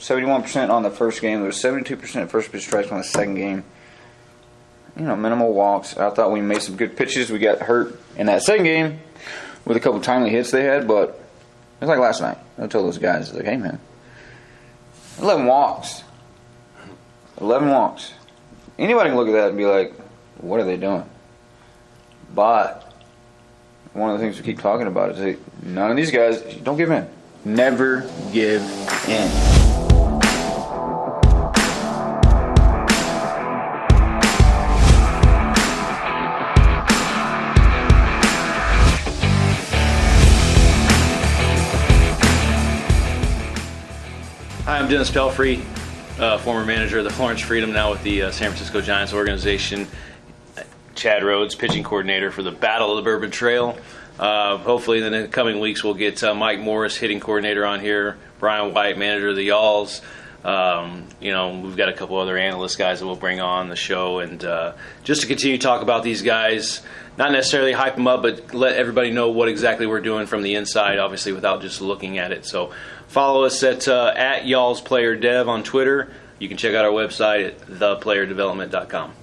71% on the first game. There was 72% first pitch strikes on the second game. Minimal walks. I thought we made some good pitches. We got hurt in that second game with a couple timely hits they had, but it was like last night. I told those guys, hey, man, 11 walks. 11 walks. Anybody can look at that and be like, what are they doing? But one of the things we keep talking about is that none of these guys, don't give in. Never give in. Hi, I'm Dennis Pelfrey, former manager of the Florence Freedom, now with the San Francisco Giants organization. Chad Rhoades, pitching coordinator for the Battle of the Bourbon Trail. Hopefully in the coming weeks we'll get Mike Morris, hitting coordinator, on here. Brian White, manager of the Y'alls. We've got a couple other analyst guys that we'll bring on the show, and just to continue to talk about these guys, not necessarily hype them up, but let everybody know what exactly we're doing from the inside, obviously without just looking at it. So follow us at YallsPlayerDev on Twitter. You can check out our website at theplayerdevelopment.com.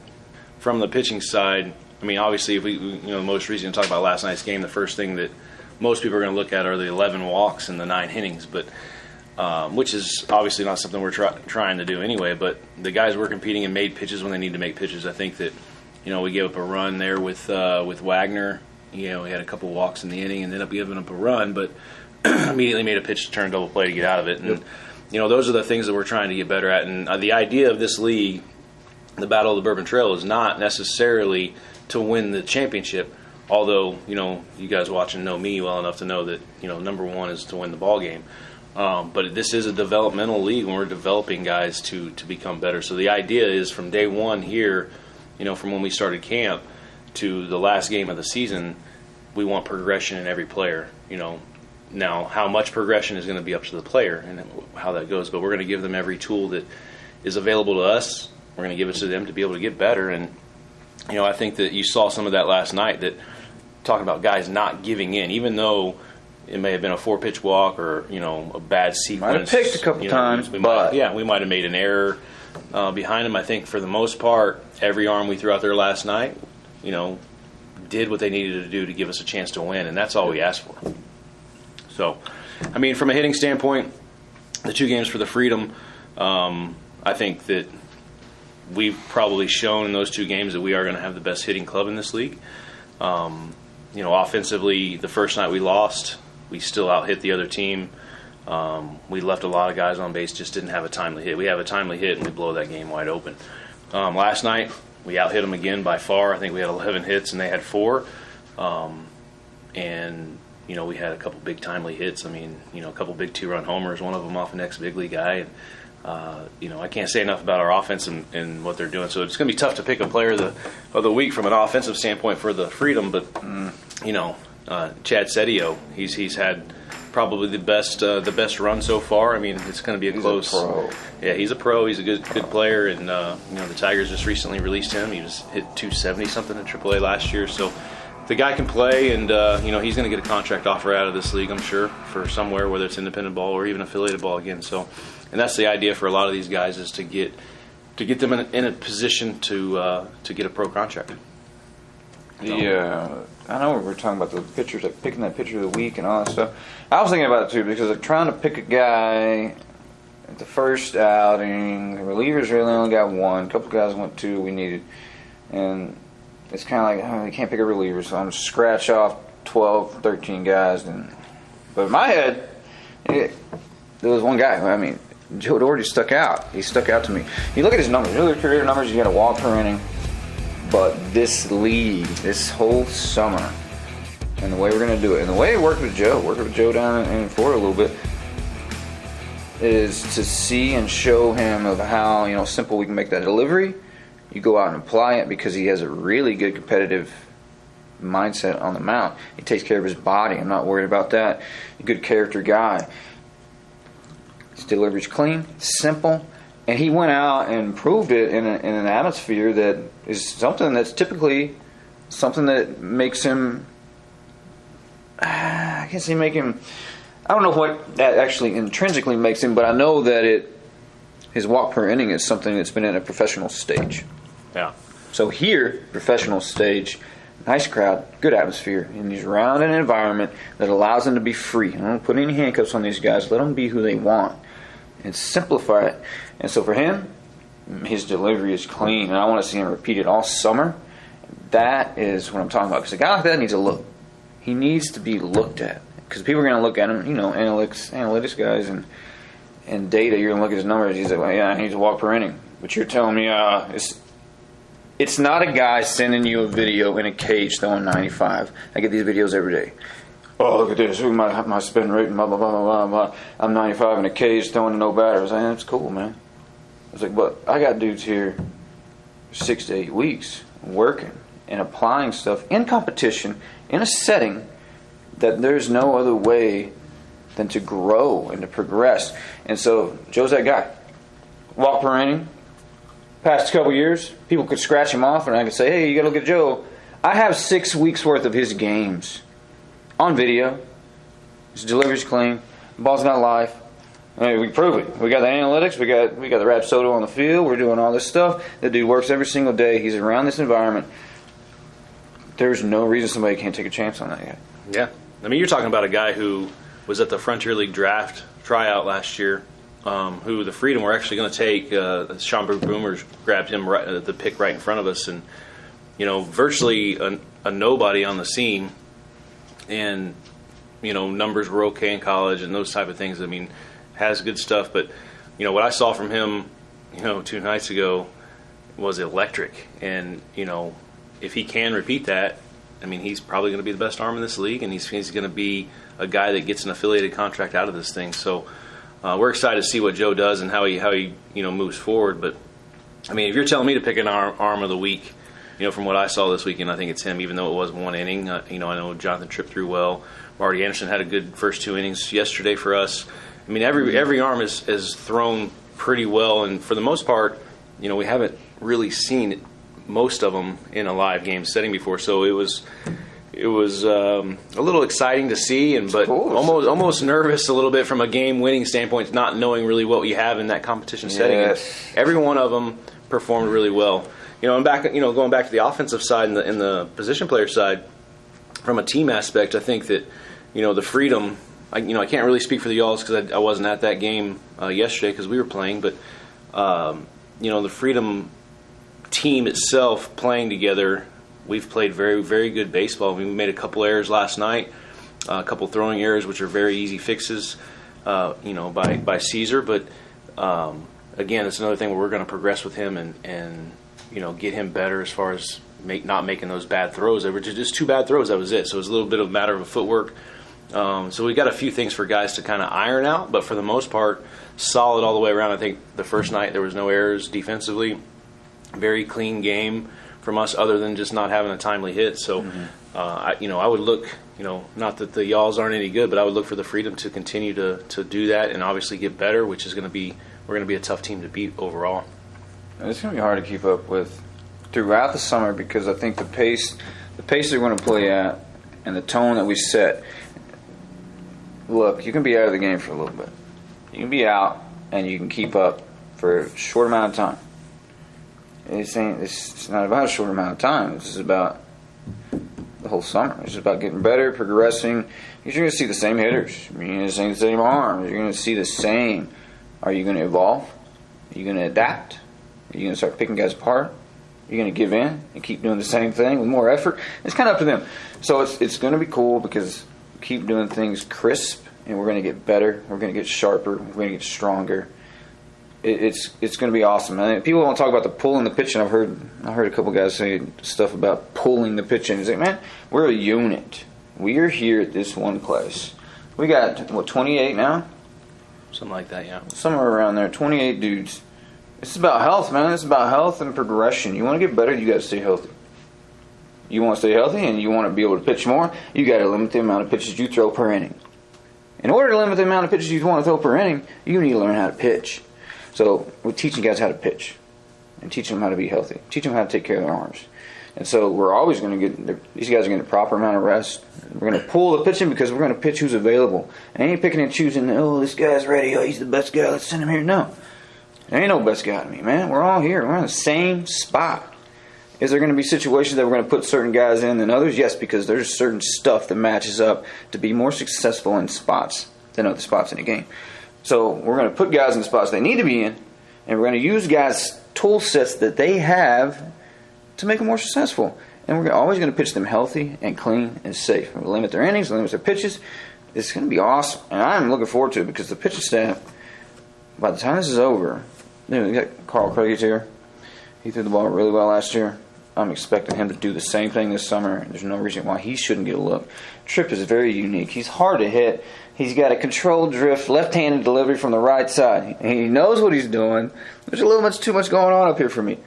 From the pitching side, I mean, obviously, if we most recently talk about last night's game, the first thing that most people are going to look at are the 11 walks and the 9 innings, but which is obviously not something we're trying to do anyway. But the guys were competing and made pitches when they need to make pitches. I think that we gave up a run there with Wagner. We had a couple walks in the inning and ended up giving up a run, but immediately made a pitch to turn double play to get out of it. And those are the things that we're trying to get better at. And the idea of this league, the Battle of the Bourbon Trail, is not necessarily to win the championship, although you guys watching know me well enough to know that number one is to win the ball game. But this is a developmental league, and we're developing guys to become better. So the idea is from day one here, from when we started camp to the last game of the season, we want progression in every player. Now how much progression is going to be up to the player and how that goes, but we're going to give them every tool that is available to us. We're going to give it to them to be able to get better. And I think that you saw some of that last night, that talking about guys not giving in, even though it may have been a 4-pitch walk or a bad sequence. Might have picked a couple times, we might have made an error behind them. I think for the most part, every arm we threw out there last night, did what they needed to do to give us a chance to win, and that's all we asked for. So, I mean, from a hitting standpoint, the 2 games for the Freedom, I think that we've probably shown in those 2 games that we are going to have the best hitting club in this league. Offensively, the first night we lost, we still out-hit the other team. We left a lot of guys on base, just didn't have a timely hit. We have a timely hit, and we blow that game wide open. Last night, we out-hit them again by far. I think we had 11 hits, and they had 4. We had a couple big timely hits. I mean, a couple big 2-run homers, one of them off an ex-big league guy. I can't say enough about our offense and what they're doing. So it's going to be tough to pick a player of the week from an offensive standpoint for the Freedom. But Chad Sedio, he's had probably the best run so far. I mean, it's going to be a close. He's a pro. Yeah, he's a pro. He's a good player, and the Tigers just recently released him. He was hit 270 something in AAA last year. So the guy can play, and he's going to get a contract offer out of this league, I'm sure, for somewhere, whether it's independent ball or even affiliated ball again. So. And that's the idea for a lot of these guys, is to get them in a position to get a pro contract. I know we were talking about the pitchers, like picking that pitcher of the week and all that stuff. I was thinking about it too, because I'm trying to pick a guy at the first outing. The relievers really only got 1. A couple guys went 2 we needed. And it's kind of like, you can't pick a reliever, so I'm going to scratch off 12, 13 guys. But in my head, there was one guy. I mean, Joe Doherty stuck out. He stuck out to me. You look at his numbers. You look at career numbers, you got a walk per inning. But this league, this whole summer, and the way we're going to do it, and the way it worked with Joe down in Florida a little bit, is to see and show him of how simple we can make that delivery. You go out and apply it, because he has a really good competitive mindset on the mound. He takes care of his body. I'm not worried about that. A good character guy. His delivery's clean, simple, and he went out and proved it in an atmosphere that is something that's typically something that makes him. I can't say make him. I don't know what that actually intrinsically makes him, but I know that his walk per inning is something that's been in a professional stage. Yeah. So here, professional stage, nice crowd, good atmosphere, and he's around an environment that allows him to be free. I don't put any handcuffs on these guys. Let them be who they want and simplify it. And so for him, his delivery is clean, and I want to see him repeat it all summer. That is what I'm talking about. Because a guy like that needs a look. He needs to be looked at. Because people are going to look at him, analytics guys and data. You're going to look at his numbers. He's like, well, yeah, I need to walk per inning. But you're telling me it's not a guy sending you a video in a cage throwing 95. I get these videos every day. Oh, look at this. Look at my spin rate and blah, blah, blah, blah, blah. I'm 95 in a cage throwing to no batter. I was like, that's cool, man. I was like, but I got dudes here 6 to 8 weeks working and applying stuff in competition in a setting that there's no other way than to grow and to progress. And so Joe's that guy. Walk per inning. Past couple years, people could scratch him off, and I could say, hey, you got to look at Joe. I have 6 weeks worth of his games on video. His delivery's clean. The ball's not live. I mean, we prove it. We got the analytics. We got the Rapsodo on the field. We're doing all this stuff. The dude works every single day. He's around this environment. There's no reason somebody can't take a chance on that guy. Yeah. I mean, you're talking about a guy who was at the Frontier League draft tryout last year, who the Freedom were actually going to take. Schomburg Boomers grabbed him the pick right in front of us, and virtually a nobody on the scene, and numbers were okay in college and those type of things. I mean, has good stuff, but what I saw from him, 2 nights ago was electric, and if he can repeat that, I mean, he's probably going to be the best arm in this league, and he's going to be a guy that gets an affiliated contract out of this thing. So we're excited to see what Joe does and how he moves forward. But I mean, if you're telling me to pick an arm of the week, from what I saw this weekend, I think it's him. Even though it was 1 inning, I know Jonathan Tripp threw well. Marty Anderson had a good first 2 innings yesterday for us. I mean, every arm is thrown pretty well, and for the most part, we haven't really seen most of them in a live game setting before, so it was a little exciting to see, but almost nervous a little bit from a game-winning standpoint, not knowing really what you have in that competition setting. Yes. Every one of them performed really well. And going back to the offensive side and in the position player side, from a team aspect, I think that the Freedom. I can't really speak for the Y'alls because I wasn't at that game yesterday because we were playing, but the Freedom team itself playing together, we've played very, very good baseball. We made a couple errors last night, a couple throwing errors, which are very easy fixes, by Caesar. But again, it's another thing where we're going to progress with him and get him better as far as not making those bad throws. They were just 2 bad throws. That was it. So it was a little bit of a matter of footwork. So we got a few things for guys to kind of iron out, but for the most part, solid all the way around. I think the first night there was no errors defensively. Very clean game from us, other than just not having a timely hit. So, I would look, not that the Y'alls aren't any good, but I would look for the Freedom to continue to do that and obviously get better, which is we're going to be a tough team to beat overall. It's going to be hard to keep up with throughout the summer because I think the pace they're going to play at and the tone that we set. Look, you can be out of the game for a little bit. You can be out and you can keep up for a short amount of time. It's not about a short amount of time. This is about the whole summer. It's just about getting better, progressing. You're going to see the same hitters. You're going to see the same arms. You're going to see the same. Are you going to evolve? Are you going to adapt? Are you going to start picking guys apart? Are you going to give in and keep doing the same thing with more effort? It's kind of up to them. So it's going to be cool because we keep doing things crisp, and we're going to get better. We're going to get sharper. We're going to get stronger. It's going to be awesome. I mean, people don't talk about the pulling the pitching. I heard a couple guys say stuff about pulling the pitching. It's like, man, we're a unit. We are here at this one place. We got 28 now, something like that, yeah, somewhere around there. 28 dudes. It's about health, man. It's about health and progression. You want to get better, you got to stay healthy. You want to stay healthy, and you want to be able to pitch more. You got to limit the amount of pitches you throw per inning. In order to limit the amount of pitches you want to throw per inning, you need to learn how to pitch. So we're teaching guys how to pitch and teaching them how to be healthy, teaching them how to take care of their arms. And so we're always going to get, these guys are getting the proper amount of rest. We're going to pull the pitching because we're going to pitch who's available. And ain't picking and choosing, oh, this guy's ready, oh, he's the best guy, let's send him here. No. There ain't no best guy to me, man. We're all here. We're in the same spot. Is there going to be situations that we're going to put certain guys in than others? Yes, because there's certain stuff that matches up to be more successful in spots than other spots in the game. So we're going to put guys in the spots they need to be in, and we're going to use guys' tool sets that they have to make them more successful. And we're always going to pitch them healthy and clean and safe. We'll limit their innings, limit their pitches. It's going to be awesome. And I'm looking forward to it because the pitching staff, by the time this is over, we got Carl Craig's here. He threw the ball really well last year. I'm expecting him to do the same thing this summer. There's no reason why he shouldn't get a look. Tripp is very unique. He's hard to hit. He's got a controlled drift, left-handed delivery from the right side. He knows what he's doing. There's a little much too much going on up here for me.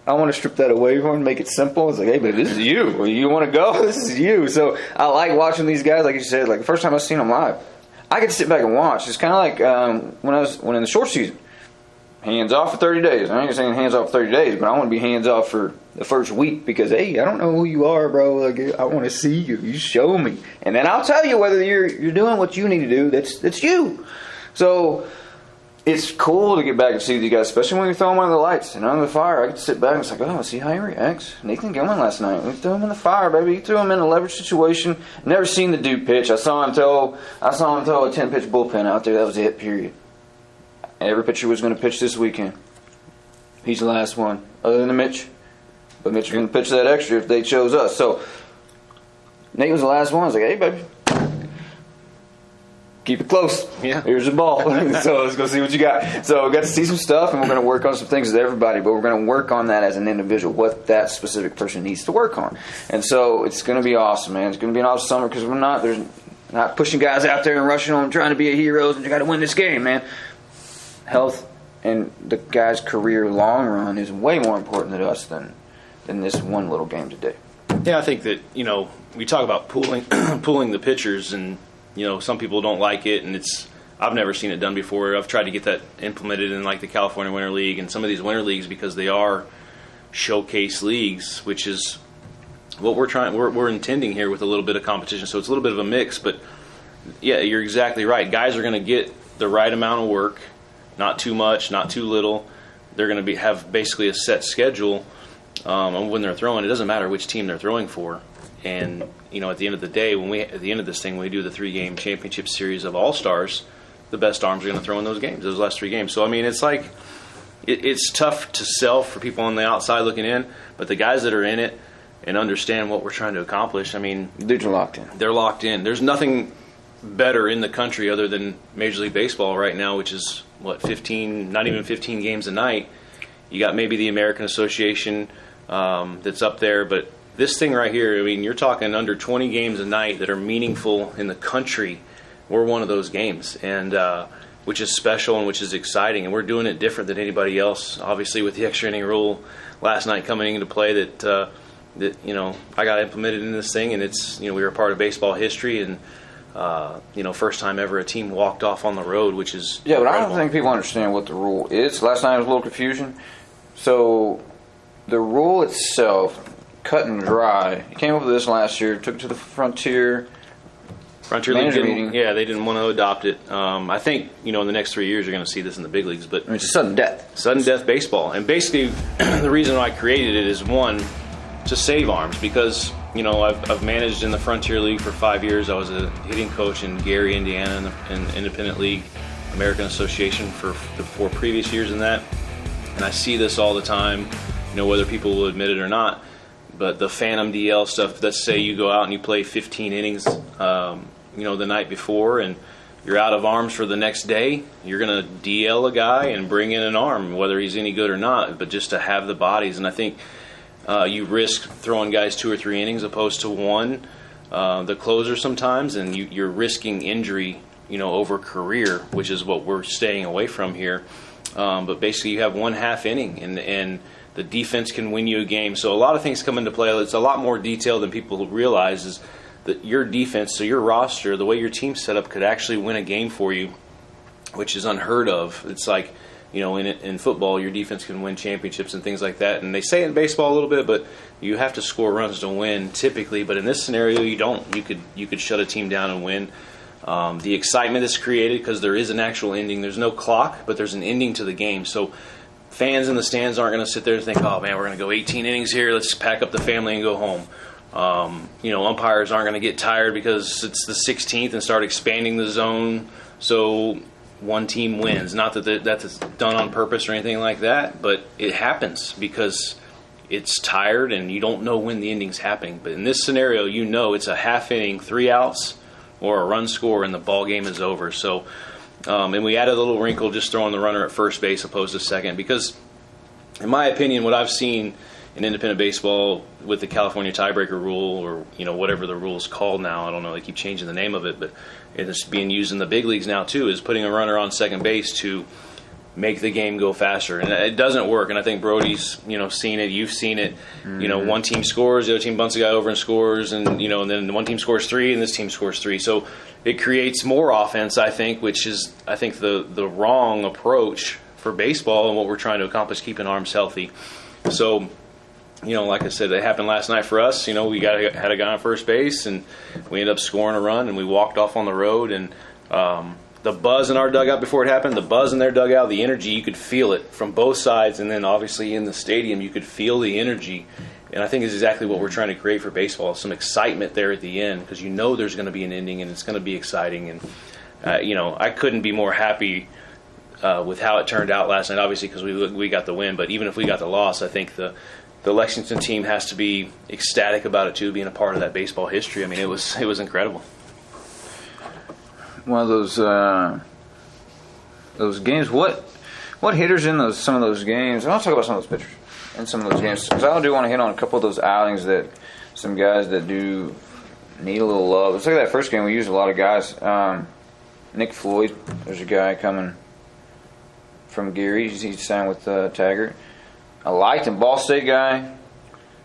I want to strip that away from him, make it simple. It's like, hey, baby, this is you. You want to go? This is you. So I like watching these guys, like you said. Like the first time I seen them live, I could sit back and watch. It's kind of like when in the short season. Hands off for 30 days. I ain't saying hands off for 30 days, but I want to be hands off for the first week because, hey, I don't know who you are, bro. Like, I want to see you. You show me. And then I'll tell you whether you're doing what you need to do. That's you. So it's cool to get back and see these guys, especially when you throw them under the lights and under the fire. I get to sit back and it's like, oh, see how he reacts. Nathan Gilman last night. We threw him in the fire, baby. He threw him in a leverage situation. Never seen the dude pitch. I saw him throw a 10-pitch bullpen out there. That was it, period. Every pitcher was going to pitch this weekend. He's the last one, other than Mitch. But Mitch was going to pitch that extra if they chose us. So Nate was the last one. I was like, hey, baby, keep it close. Yeah. Here's the ball. So let's go see what you got. So we got to see some stuff, and we're going to work on some things with everybody. But we're going to work on that as an individual, what that specific person needs to work on. And so it's going to be awesome, man. It's going to be an awesome summer because there's not pushing guys out there and rushing them, trying to be a heroes, and you got to win this game, man. Health and the guy's career long run is way more important to us than this one little game today. Yeah, I think that, we talk about pooling the pitchers, and, some people don't like it, and I've never seen it done before. I've tried to get that implemented in like the California Winter League and some of these winter leagues because they are showcase leagues, which is what we're intending here with a little bit of competition. So it's a little bit of a mix, but yeah, you're exactly right. Guys are going to get the right amount of work. Not too much, not too little. They're going to have basically a set schedule when they're throwing. It doesn't matter which team they're throwing for. And at the end of the day, at the end of this thing, when we do the 3-game championship series of All-Stars, the best arms are going to throw in those last 3 games. So I mean, it's like it's tough to sell for people on the outside looking in, but the guys that are in it and understand what we're trying to accomplish, I mean, dudes are locked in. They're locked in. There's nothing better in the country other than Major League Baseball right now, which is not even 15 games a night. You got maybe the American Association that's up there, but this thing right here, I mean, you're talking under 20 games a night that are meaningful in the country. We're one of those games, and which is special and which is exciting, and we're doing it different than anybody else. Obviously, with the extra inning rule last night coming into play, that I got implemented in this thing, and it's we were a part of baseball history, and first time ever a team walked off on the road, which is but incredible. I don't think people understand what the rule is. Last night was a little confusion. So the rule itself, cut and dry. He came up with this last year, took it to the Frontier League meeting. Yeah, they didn't want to adopt it. I think in the next 3 years you're going to see this in the big leagues. But it's a sudden death baseball, and basically the reason I created it is one, to save arms, because I've managed in the Frontier League for 5 years. I was a hitting coach in Gary, Indiana, in the Independent League, American Association for the 4 previous years in that, and I see this all the time. Whether people will admit it or not, but the phantom DL stuff. Let's say you go out and you play 15 innings, the night before, and you're out of arms for the next day. You're going to DL a guy and bring in an arm, whether he's any good or not, but just to have the bodies. And I think you risk throwing guys 2 or 3 innings opposed to one, the closer sometimes, and you're risking injury, over career, which is what we're staying away from here. But basically, you have 1/2 inning, and the defense can win you a game. So a lot of things come into play. It's a lot more detailed than people realize. Is that your defense, so your roster, the way your team's set up, could actually win a game for you, which is unheard of. It's like, in football, your defense can win championships and things like that. And they say it in baseball a little bit, but you have to score runs to win typically. But in this scenario, you don't. You could shut a team down and win. The excitement is created because there is an actual ending. There's no clock, but there's an ending to the game. So fans in the stands aren't going to sit there and think, oh, man, we're going to go 18 innings here. Let's pack up the family and go home. Umpires aren't going to get tired because it's the 16th and start expanding the zone so one team wins. Not that that's done on purpose or anything like that, but it happens because it's tired and you don't know when the ending's happening. But in this scenario, it's a half inning, 3 outs, or a run score, and the ball game is over. So, and we added a little wrinkle just throwing the runner at first base opposed to second because, in my opinion, what I've seen in independent baseball with the California tiebreaker rule, or whatever the rule is called now, I don't know, they keep changing the name of it, but it's being used in the big leagues now too, is putting a runner on second base to make the game go faster, and it doesn't work. And I think Brody's seen it, you've seen it. One team scores, the other team bunts a guy over and scores, and and then one team scores 3 and this team scores 3. So it creates more offense, I think, which is the wrong approach for baseball and what we're trying to accomplish, keeping arms healthy. So like I said, it happened last night for us. We had a guy on first base, and we ended up scoring a run, and we walked off on the road. And the buzz in our dugout before it happened, the buzz in their dugout, the energy, you could feel it from both sides. And then obviously in the stadium, you could feel the energy. And I think it's exactly what we're trying to create for baseball, some excitement there at the end, because there's going to be an ending and it's going to be exciting. And, I couldn't be more happy with how it turned out last night, obviously, because we got the win. But even if we got the loss, I think the Lexington team has to be ecstatic about it too, being a part of that baseball history. I mean, it was incredible. One of those games. What hitters in some of those games? And I'll talk about some of those pitchers in some of those games, because I do want to hit on a couple of those outings that some guys that do need a little love. Let's look at that first game. We used a lot of guys. Nick Floyd, there's a guy coming from Geary. He signed with Taggart. I liked him. Ball State guy.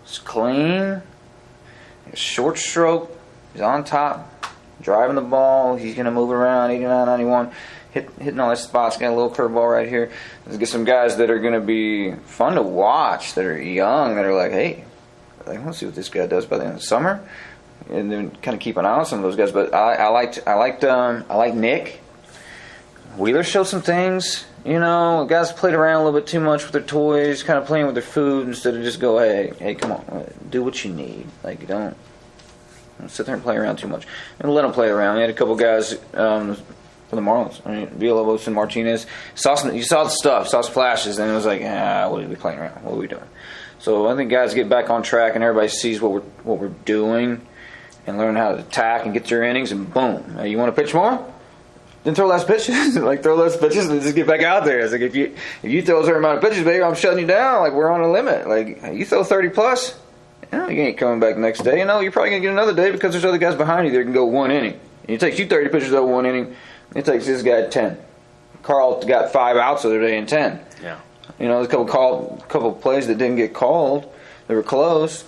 He's clean. Short stroke. He's on top. Driving the ball. He's going to move it around. 89, 91. Hitting all his spots. Got a little curveball right here. Let's get some guys that are going to be fun to watch, that are young, that are like, hey, I want to see what this guy does by the end of the summer. And then kind of keep an eye on some of those guys. But I liked Nick. Wheeler showed some things. Guys played around a little bit too much with their toys, kind of playing with their food instead of just go, hey, come on, do what you need. Like, don't sit there and play around too much. And let them play around. We had a couple guys for the Marlins. I mean, Villalobos and Martinez. You saw the stuff, saw flashes, and it was like, what are we playing around? What are we doing? So I think guys get back on track, and everybody sees what we're doing, and learn how to attack and get your innings, and boom. You want to pitch more? Then throw less pitches. Throw less pitches and just get back out there. It's like if you throw a certain amount of pitches, baby, I'm shutting you down. Like, we're on a limit. Like, you throw 30 plus, you ain't coming back next day. You're probably gonna get another day because there's other guys behind you that can go 1 inning. And it takes you 30 pitches over 1 inning. It takes this guy 10. Carl got 5 outs the other day in 10. Yeah. There's a couple plays that didn't get called. They were close.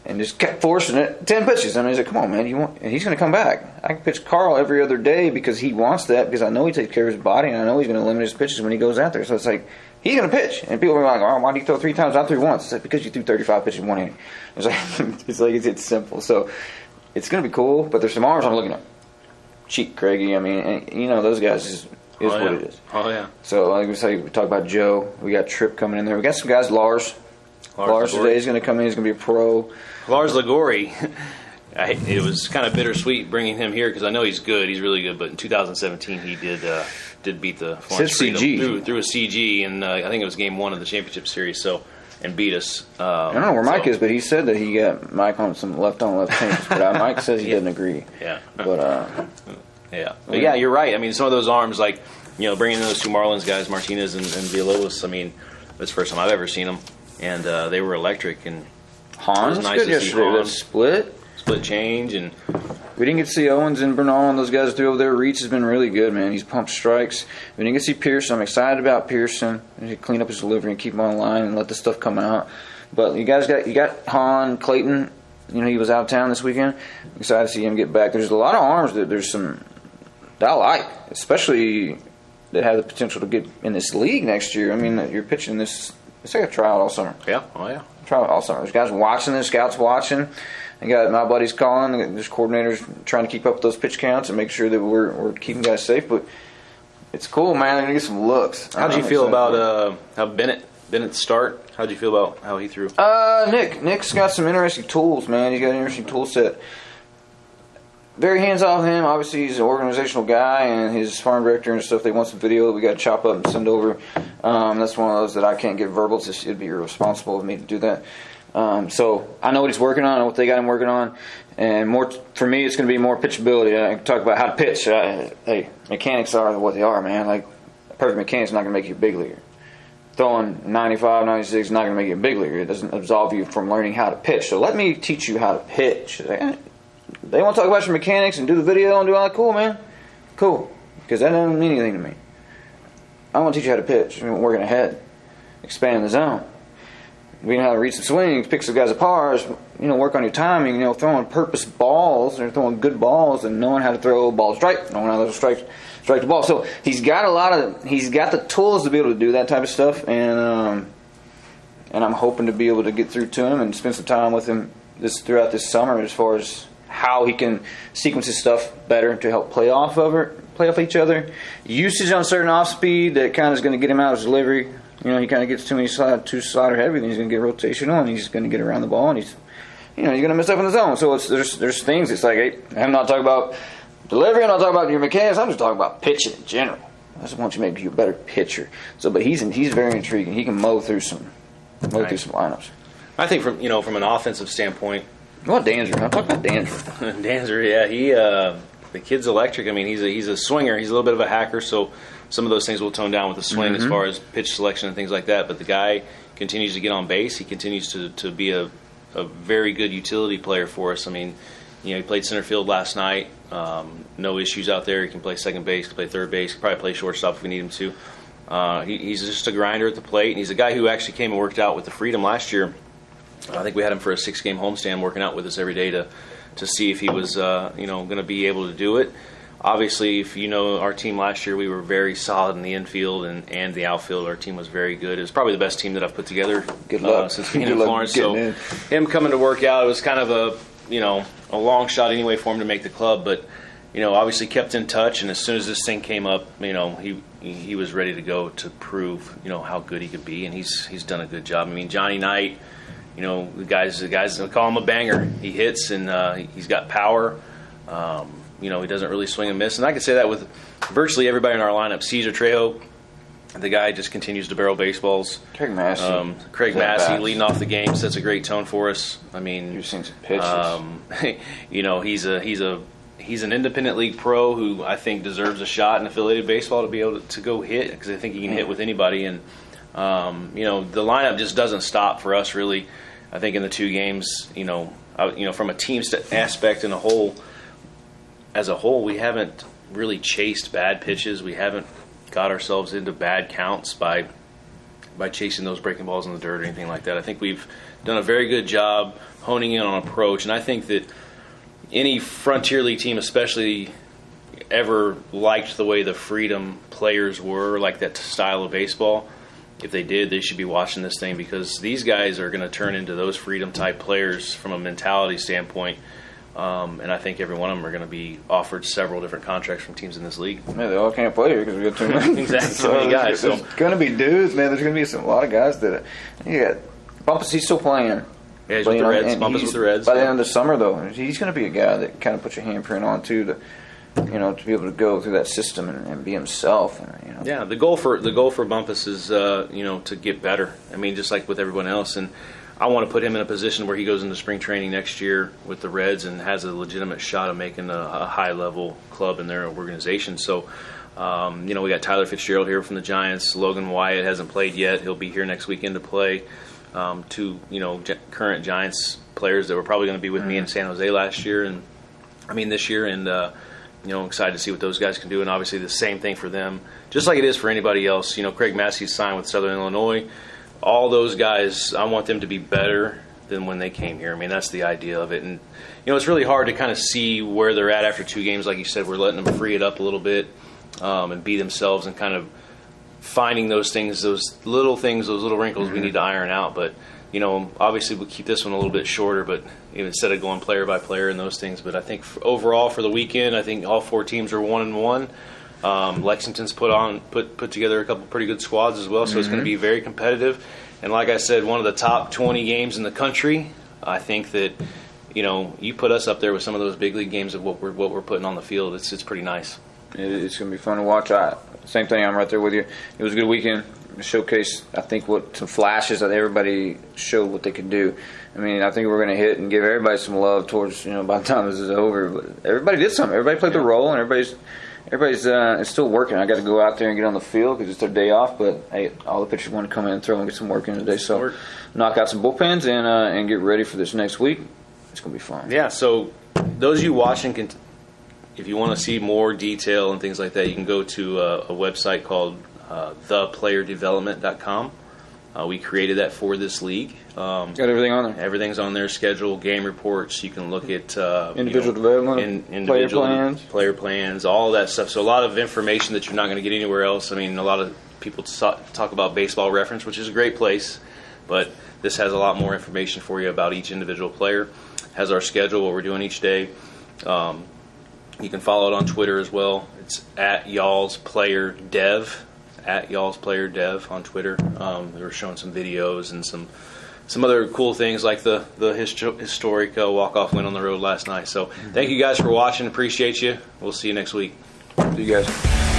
And just kept forcing it. 10 pitches. And he's like, come on, man. And he's going to come back. I can pitch Carl every other day because he wants that, because I know he takes care of his body, and I know he's going to limit his pitches when he goes out there. So it's like, he's going to pitch. And people are like, oh, why do you throw 3 times? I threw once. It's like, because you threw 35 pitches in 1 inning. It's simple. So it's going to be cool, but there's some arms I'm looking at. Cheek, Craigie. I mean, and, those guys is what it is. Oh, yeah. So like we talk about Joe. We got Tripp coming in there. We got some guys, Lars today is going to come in. He's going to be a pro. Lars Ligori, it was kind of bittersweet bringing him here because I know he's good. He's really good. But in 2017, he did beat the Florence Freedom through a CG, and I think it was Game 1 of the championship series. And beat us. I don't know where Mike is, but he said that he got Mike on some left changes. But Mike says he doesn't agree. Yeah. But But yeah, you're right. I mean, some of those arms, like bringing in those 2 Marlins guys, Martinez and Villalobos. I mean, that's the first time I've ever seen them, and they were electric. And Hans was nice good yesterday. That split change, and we didn't get to see Owens and Bernal and those guys through over there. Reach has been really good, man. He's pumped strikes. We didn't get to see Pearson. I'm excited about Pearson. He clean up his delivery and keep him on line and let the stuff come out. But you got Han Clayton. He was out of town this weekend. I'm excited to see him get back. There's a lot of arms there's some that I like, especially that have the potential to get in this league next year. I mean, you're pitching this. It's like a tryout all summer. Yeah. Oh yeah. probably all summer. There's guys watching this, scouts watching. I got my buddies calling. There's coordinators trying to keep up with those pitch counts and make sure that we're keeping guys safe. But it's cool, man. They're gonna get some looks. How'd you feel about how Bennett's start? How'd you feel about how he threw? Nick's got some interesting tools, man. He's got an interesting tool set. Very hands off him. Obviously, he's an organizational guy, and his farm director and stuff. They want some video that we got to chop up and send over. That's one of those that I can't give verbal. It'd be irresponsible of me to do that. So I know what he's working on and what they got him working on. And more for me, it's going to be more pitchability. I can talk about how to pitch. Hey, mechanics are what they are, man. Like, a perfect mechanic's not going to make you a big leaguer. Throwing 95, 96 is not going to make you a big leaguer. It doesn't absolve you from learning how to pitch. So let me teach you how to pitch. They want to talk about your mechanics and do the video and do all that. Cool, man. Cool. Because that doesn't mean anything to me. I want to teach you how to pitch. Working ahead. Expand the zone. We know how to read some swings, pick some guys apart, work on your timing, throwing purpose balls or throwing good balls and knowing how to throw ball strike, knowing how to strike the ball. So he's got the tools to be able to do that type of stuff, and I'm hoping to be able to get through to him and spend some time with him throughout this summer as far as how he can sequence his stuff better to help play off each other. Usage on certain off speed that kind of is going to get him out of his delivery. He kind of gets too slider heavy, then he's going to get rotational, and he's going to get around the ball, and he's going to mess up in the zone. So there's things. It's like, hey, I'm not talking about delivery. I'm not talking about your mechanics. I'm just talking about pitching in general. I just want you to make you a better pitcher. So, but he's very intriguing. He can mow through some lineups. I think from an offensive standpoint. What Danzer? I'm talking about Danzer. Danzer, yeah, the kid's electric. I mean, he's a swinger. He's a little bit of a hacker, so some of those things will tone down with the swing as far as pitch selection and things like that. But the guy continues to get on base. He continues to be a very good utility player for us. I mean, he played center field last night. No issues out there. He can play second base, can play third base, can probably play shortstop if we need him to. He's just a grinder at the plate, and he's a guy who actually came and worked out with the Freedom last year. I think we had him for a 6-game homestand working out with us every day to see if he was going to be able to do it. Obviously, if our team last year, we were very solid in the infield and the outfield. Our team was very good. It was probably the best team that I've put together since being in Florence. So him coming to work out, it was kind of a long shot anyway for him to make the club. But obviously kept in touch, and as soon as this thing came up, he was ready to go to prove how good he could be, and he's done a good job. I mean, Johnny Knight. The guys call him a banger. He hits, and he's got power. He doesn't really swing and miss. And I can say that with virtually everybody in our lineup. Cesar Trejo, the guy just continues to barrel baseballs. Craig Massey leading off the game, sets a great tone for us. I mean, you've seen some pitches. He's an independent league pro who I think deserves a shot in affiliated baseball to be able to go hit, because I think he can hit with anybody. And the lineup just doesn't stop for us really. I think in the 2 games, from a team aspect and as a whole, we haven't really chased bad pitches. We haven't got ourselves into bad counts by chasing those breaking balls in the dirt or anything like that. I think we've done a very good job honing in on approach, and I think that any Frontier League team especially ever liked the way the Freedom players were, like that style of baseball. If they did, they should be watching this thing, because these guys are going to turn into those Freedom-type players from a mentality standpoint. And I think every one of them are going to be offered several different contracts from teams in this league. Yeah, they all can't play here because we got too many. Exactly, so many guys. There's going to be dudes, man. There's going to be a lot of guys that Bumpus, he's still playing. Yeah, he's with the Reds. Bumpus with the Reds. By the end of the summer, though, he's going to be a guy that kind of puts your handprint on too, to be able to go through that system and be himself. Yeah, the goal for Bumpus is to get better. I mean, just like with everyone else, and I want to put him in a position where he goes into spring training next year with the Reds and has a legitimate shot of making a high-level club in their organization. So, we got Tyler Fitzgerald here from the Giants. Logan Wyatt hasn't played yet. He'll be here next weekend to play. 2, current Giants players that were probably going to be with me in San Jose last year, and this year, and excited to see what those guys can do. And obviously the same thing for them, just like it is for anybody else. Craig Massey's signed with Southern Illinois. All those guys, I want them to be better than when they came here. I mean, that's the idea of it. And, it's really hard to kind of see where they're at after 2 games. Like you said, we're letting them free it up a little bit and be themselves, and kind of finding those things, those little wrinkles we need to iron out. But obviously we'll keep this one a little bit shorter, but instead of going player by player and those things. But I think overall for the weekend, I think all 4 teams are 1-1. Lexington's put together a couple pretty good squads as well, so it's going to be very competitive. And like I said, one of the top 20 games in the country. I think that you put us up there with some of those big league games of what we're putting on the field. It's pretty nice. It's going to be fun to watch. Same thing. I'm right there with you. It was a good weekend. Showcase, I think, some flashes that everybody showed what they could do. I mean, I think we're going to hit and give everybody some love towards by the time this is over. But everybody did something. Everybody played their role, and everybody's it's still working. I got to go out there and get on the field because it's their day off. But hey, all the pitchers want to come in and throw and get some work in today. So knock out some bullpens and get ready for this next week. It's going to be fun. Yeah. So those of you watching if you want to see more detail and things like that, you can go to a website called theplayerdevelopment.com. We created that for this league. Got everything on there. Everything's on there, schedule, game reports. You can look at individual development, player plans, all of that stuff. So a lot of information that you're not going to get anywhere else. I mean, a lot of people talk about Baseball Reference, which is a great place, but this has a lot more information for you about each individual player. Has our schedule, what we're doing each day. You can follow it on Twitter as well. It's at Y'all's Player Dev. At Y'all's Player Dev on Twitter. They were showing some videos and some other cool things like the historic walk-off win on the road last night. So thank you guys for watching. Appreciate you. We'll see you next week. See you guys.